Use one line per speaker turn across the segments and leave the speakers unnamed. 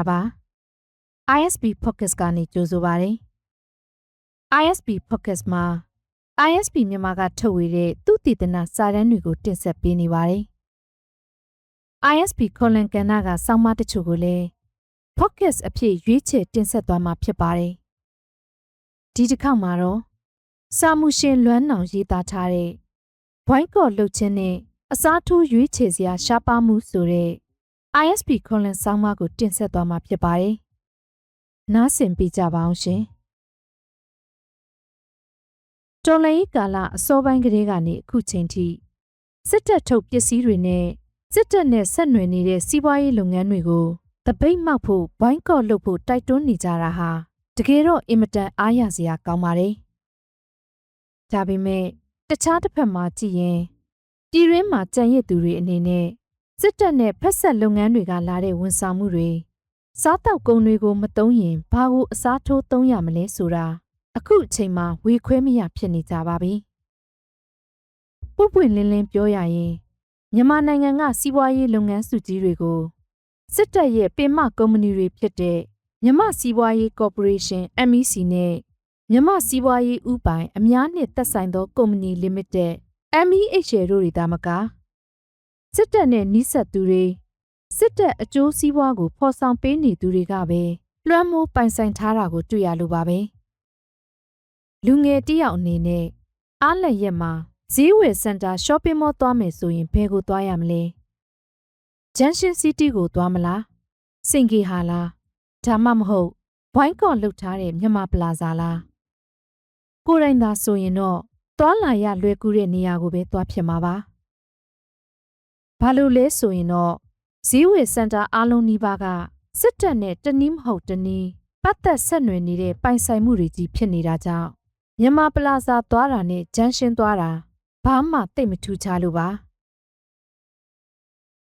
တာပါ ISB Podcast ကနေကြိုဆိုပါတယ် ISB Podcast မှာ ISB မြန်မာကထုတ်ဝေတဲ့သူတည်တနာစာတမ်းတွေကိုတင်ဆက်ပေးနေပါတယ် ISB ခေါ်လန်ကဏ္ဍကစောင်းမတချို့ကိုလည်း Podcast အဖြစ်ရွေးချယ်တင်ဆက်သွားမှာဖြစ်ပါတယ်ဒီတစ်ခေါက်မှာတော့စာမှုရှင်လွမ်းနောင်ရေးသားထားတဲ့ဘွိုင်းကော့လှုပ်ခြင်းနဲ့အစားထိုးရွေးချယ်စရာရှားပါမှုဆိုတဲ့ ISB ခေါ်လန်စောင်းမကိုတင်ဆက်သွားမှာဖြစ်ပါတယ်နားဆင်ပေးကြပါအောင်ရှင်တော်လှန်ရေးကာလအစောပိုင်းကတည်းကနေအခုချိန်ထိစစ်တပ်ထုတ်ပစ္စည်းတွေနဲ့စစ်တပ်နဲ့ဆက်နွယ်နေတဲ့စီးပွားရေးလုပ်ငန်းတွေကိုတပိတ်မှောက်ဖို့ဘိုင်းကော့လုပ်ဖို့တိုက်တွန်းနေကြတာဟာတကယ်တော့အင်မတန်အားရစရာကောင်းပါတယ်။ဒါပေမဲ့တခြားတစ်ဖက်မှာကြည့်ရင်ပြည်တွင်းမှာကြံရစ်သူတွေအနေနဲ့စစ်တပ်နဲ့ဖက်ဆက်လုပ်ငန်းတွေကလာတဲ့ဝန်ဆောင်မှုတွေစားတောက်ကုန်တွေကိုမသုံးရင်ဘာကိုအစားထိုးသုံးရမလဲဆိုတာအခုအချိန်မှာဝေခွဲမရဖြစ်နေကြပါပြီ။ပွပွင့်လင်းလင်းပြောရရင်မြန်မာနိုင်ငံကစီးပွားရေးလုပ်ငန်းစုကြီးတွေကိုစစ်တပ်ရဲ့ပင်မကုမ္ပဏီတွေဖြစ်တဲ့မြန်မာစီးပွားရေးကော်ပိုရေးရှင်း MEC နဲ့မြန်မာစီးပွားရေးဥပိုင်အများနဲ့သက်ဆိုင်သောကုမ္ပဏီ Limited MEHL တို့တွေဒါမကစစ်တပ်နဲ့နှိစက်သူတွေစစ်တပ်အကျိုးစီးပွားကိုဖော်ဆောင်ပေးနေသူတွေကပဲလွှမ်းမိုးပိုင်ဆိုင်ထားတာကိုတွေ့ရလို့ပါပဲလူငယ်တယောက်အနေနဲ့အားလက်ရက်မှာဈေးဝယ်စင်တာ shopping mall သွားမယ်ဆိုရင်ဘယ်ကိုသွားရမလဲဂျန်ရှင်စီးတီးကိုသွားမလားစင်ကေဟာလားဒါမှမဟုတ်ဘွိုင်းကော့လှုပ်ထားတဲ့မြန်မာပလာဇာလားကိုယ်တိုင်သာဆိုရင်တော့သွားလာရလွယ်ကူတဲ့နေရာကိုပဲသွားဖြစ်မှာပါဘာလို့လဲဆိုရင်တော့ဈေးဝယ်စင်တာအားလုံးနီးပါးကစစ်တပ်နဲ့တနည်းမဟုတ်တနည်းပတ်သက်ဆက်နွယ်နေတဲ့ပိုင်ဆိုင်မှုတွေကြီးဖြစ်နေတာကြောင့်မြန်မာပလာဇာသွားတာနဲ့ဂျန်ရှင်းသွားတာဘာမှသိမထူးခြားလို့ပါ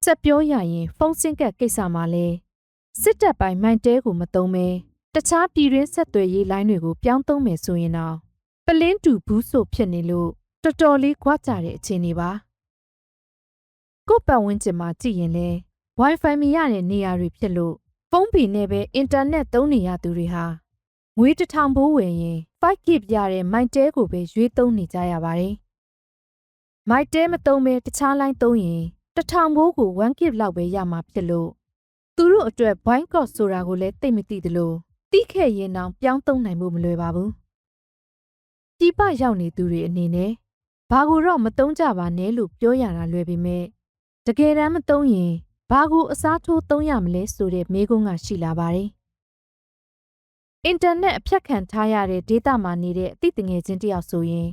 ဆက်ပြောရရင်ဖုန်းစင်ကတ်ကိစ္စမှာလဲစစ်တပ်ပိုင်မိုင်တဲကိုမသုံးမဲတခြားပြည်တွင်းဆက်သွယ်ရေးလိုင်းတွေကိုပြောင်းသုံးမယ်ဆိုရင်တော့ပလင်းတူဘူးဆိုဖြစ်နေလို့တော်တော်လေးကြွားကြတဲ့အခြေအနေပါကို့ပတ်ဝန်းကျင်မှာကြည့်ရင်လဲ Wi-Fi မရတဲ့နေရာတွေဖြစ်လို့ဖုန်းပီနဲ့ပဲအင်တာနက်သုံးနေရသူတွေဟာငွေ1000ဘိုးဝယ်ရင် 5GB ရတဲ့မိုင်တဲကိုပဲရွေးသုံးနေကြရပါတယ်မိုင်တဲမသုံးပဲတခြားလိုင်းသုံးရင်1000ဘိုးကို 1GB လောက်ပဲရမှာဖြစ်လို့သူတို့အတွက်ဘိုင်းကော့ဆိုတာကိုလည်းသိမသိသလိုတိခဲ့ရင်တောင်ပြောင်းသုံးနိုင်ဖို့မလွယ်ပါဘူးပြည်ပရောက်နေသူတွေအနေနဲ့ဘာကိုတော့မသုံးကြပါနဲ့လို့ပြောရတာလွယ်ပေမဲ့တကယ်တမ်းမသုံးရင်ဘာကိုအစားထိုးသုံးရမလဲဆိုတဲ့မေးခွန်းကရှိလာပါတယ်အင်တာနက်အဖြတ်ခံထားရတဲ့ဒေတာမှာနေတဲ့အသိတငယ်ချင်းတယောက်ဆိုရင်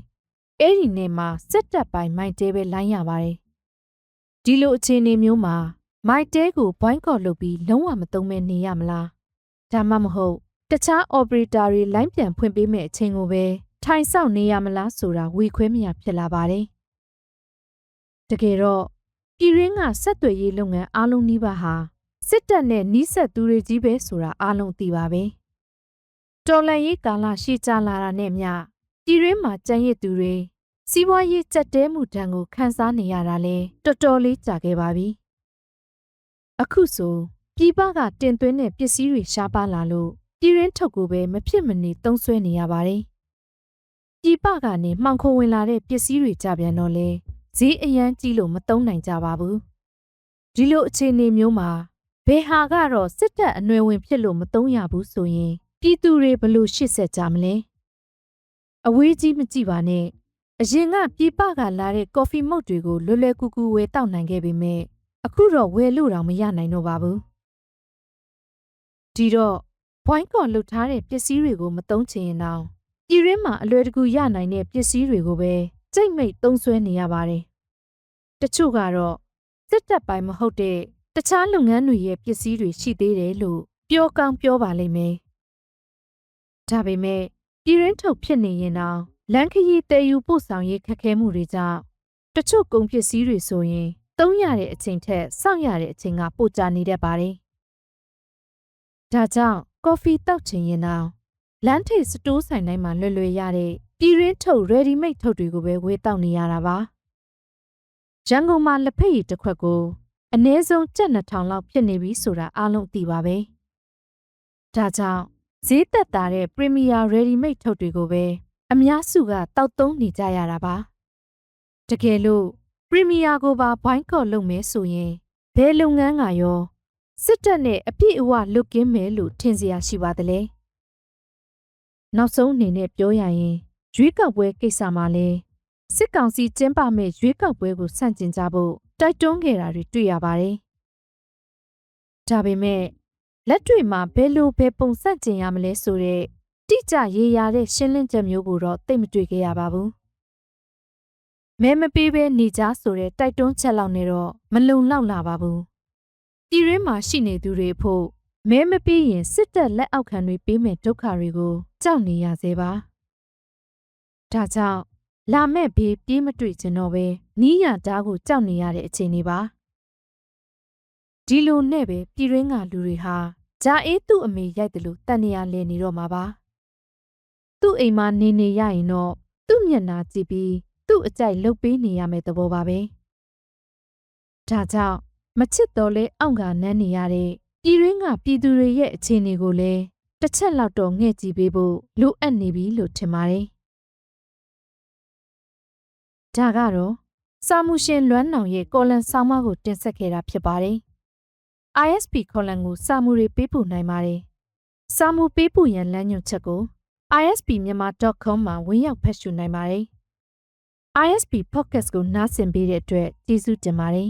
အဲ့ဒီနေ့မှာစက်တက်ပိုင်းမိုက်တဲပဲလိုင်းရပါတယ်ဒီလိုအခြေအနေမျိုးမှာမိုက်တဲကိုဘွိုင်းကော့လုပ်ပြီးလုံးဝမသုံးမဲနေရမလားဒါမှမဟုတ်တခြား operator တွေလိုင်းပြန်ဖွင့်ပေးမဲ့အချိန်ကိုပဲထိုင်ဆောက်နေရမလားဆိုတာဝေခွဲမရဖြစ်လာပါတယ်တကယ်တော့ပြည်ရင်းကဆက်သွယ်ရေးလုပ်ငန်းအားလုံးနီးပါးဟာစစ်တပ်နဲ့နှီးဆက်သူတွေကြီးပဲဆိုတာအားလုံးသိပါပဲတော်လှန်ရေးကာလရှည်ကြာလာတာနဲ့မျှပြည်ရင်းမှာကြံရစ်သူတွေစီးပွားရေးကြက်တဲမှုဒဏ်ကိုခံစားနေရတာလဲတော်တော်လေးကြာခဲ့ပါပြီအခုဆိုပြည်ပကတင်သွင်းတဲ့ပစ္စည်းတွေရှားပါလာလို့ပြည်ရင်းထုတ်ကိုပဲမဖြစ်မနေသုံးစွဲနေရပါတယ်ပြည်ပကနေမှောင်ခိုဝင်လာတဲ့ပစ္စည်းတွေကြပြန်တော့လဲဈေးအရန်ကြီးလို့မသုံးနိုင်ကြပါဘူးဒီလိုအခြေအနေမျိုးမှာဘယ်ဟာကတော့စစ်တပ်အနွယ်ဝင်ဖြစ်လို့မသုံးရဘူးဆိုရင်ပြည်သူတွေဘလို့ရှစ်ဆက်ကြမလဲအဝေးကြီးမကြည့်ပါနဲ့အရင်ကပြည်ပကလာတဲ့ကော်ဖီမုတ်တွေကိုလွယ်လွယ်ကူကူဝယ်တောက်နိုင်ခဲ့ပေမဲ့အခုတော့ဝယ်လို့တောင်မရနိုင်တော့ပါဘူးဒီတော့ဘွိုင်းကော်လှုပ်ထားတဲ့ပစ္စည်းတွေကိုမသုံးချင်ရင်တောင်ပြည်ရင်းမှာအလွယ်တကူရနိုင်တဲ့ပစ္စည်းတွေကိုပဲကြိတ်မိတ်သုံးစွဲနေရပါတယ်တချို့ကတော့စစ်တပ်ပိုင်းမဟုတ်တဲ့တခြားလုပ်ငန်းတွေရဲ့ပစ္စည်းတွေရှိသေးတယ်လို့ပြောကောင်းပြောပါလိမ့်မယ်ဒါပေမဲ့ပြည်ရင်းထုတ်ဖြစ်နေရင်တောင်လမ်းခရီးတည်ယူပို့ဆောင်ရေးခက်ခဲမှုတွေကြောင့်တချို့ကုန်ပစ္စည်းတွေဆိုရင်သုံးရတဲ့အချိန်ထက်စောင့်ရတဲ့အချိန်ကပိုကြာနေတတ်ပါတယ်ဒါကြောင့်ကော်ဖီတောက်ချင်ရင်တောင်လမ်းထိပ်စတိုးဆိုင်တိုင်းမှာလွယ်လွယ်ရတဲ့ပြည်ရင်းထုတ် ready made ထုတ်တွေကိုပဲဝယ်တောက်နေရတာပါရန်ကုန်မှာလက်ဖက်ရည်တစ်ခွက်ကိုအနည်းဆုံးကျပ်2000လောက်ဖြစ်နေပြီဆိုတာအားလုံးသိပါပဲ ဒါကြောင့်ဈေးသက်သာတဲ့ Premier Ready Made ထုတ်တွေကိုပဲအများစုကတောက်သုံးနေကြရတာပါတကယ်လို့ Premier ကိုပါ boycott လုပ်မယ်ဆိုရင်ဘယ်လုပ်ငန်းကရောစစ်တပ်နဲ့အပြည့်အဝလွတ်ကင်းမယ်လို့ထင်စရာရှိပါသလဲနောက်ဆုံးအနေနဲ့ပြောရရင်ရွေးကောက်ပွဲကိစ္စမှာလဲစစ်ကောင်စီကျင်းပမဲ့ရွေးကောက်ပွဲကိုဆန့်ကျင်ကြဖို့တိုက်တွန်းခဲ့တာတွေတွေ့ရပါတယ်ဒါပေမဲ့လက်တွေ့မှာဘယ်လိုပဲပုံဆန့်ကျင်ရမလဲဆိုတဲ့တိကျရေးရတဲ့ရှင်းလင်းချက်မျိုးကိုတော့သိမတွေ့ခဲ့ရပါဘူးမဲမပေးဘဲနေကြဆိုတဲ့တိုက်တွန်းချက်လောက်နဲ့တော့မလုံလောက်လာပါဘူးပြည်ရင်းမှာရှိနေသူတွေဖို့မဲမပေးရင်စစ်တပ်လက်အောက်ခံတွေပေးမဲ့ဒုက္ခတွေကိုကြောက်နေရသေးပါဒါကြောင့်လာမဲ့ဘေးပြေးမတွေ့ချင်တော့ပဲနီးရတားကိုကြောက်နေရတဲ့အခြေအနေပါဒီလိုနဲ့ပဲပြည်ရင်းကလူတွေဟာဂျာအေးသူ့အမေရိုက်တယ်လို့တန်နေရလဲနေတော့မှာပါသူ့အိမ်မှာနေရရင်တော့သူ့မျက်နှာကြည့်ပြီးသူ့အကြိုက်လှုပ်ပေးနေရမယ့်သဘောပါပဲဒါကြောင့်မချစ်တော်လဲအောင့်ကနန်းနေရတဲ့ပြည်ရင်းကပြည်သူတွေရဲ့အခြေအနေကိုလည်းတစ်ချက်လောက်တော့ငှဲ့ကြည့်ပေးဖို့လိုအပ်နေပြီလို့ထင်ပါတယ်ဒါကတော့စာမှုရှင်လွမ်းနောင်ရဲ့ကော်လန်ဆောင်းပါးကိုတင်ဆက်ခဲ့တာဖြစ်ပါတယ်ISP ကော်လန်ကိုစာမှုတွေပေးပို့နိုင်ပါတယ်စာမှုပေးပို့ရန်လမ်းညွှန်ချက်ကို ispmyanmar.com မှာဝင်ရောက်ဖတ်ရှုနိုင်ပါတယ်ISP Podcast ကိုနားဆင်ပေးတဲ့အတွက်ကျေးဇူးတင်ပါတယ်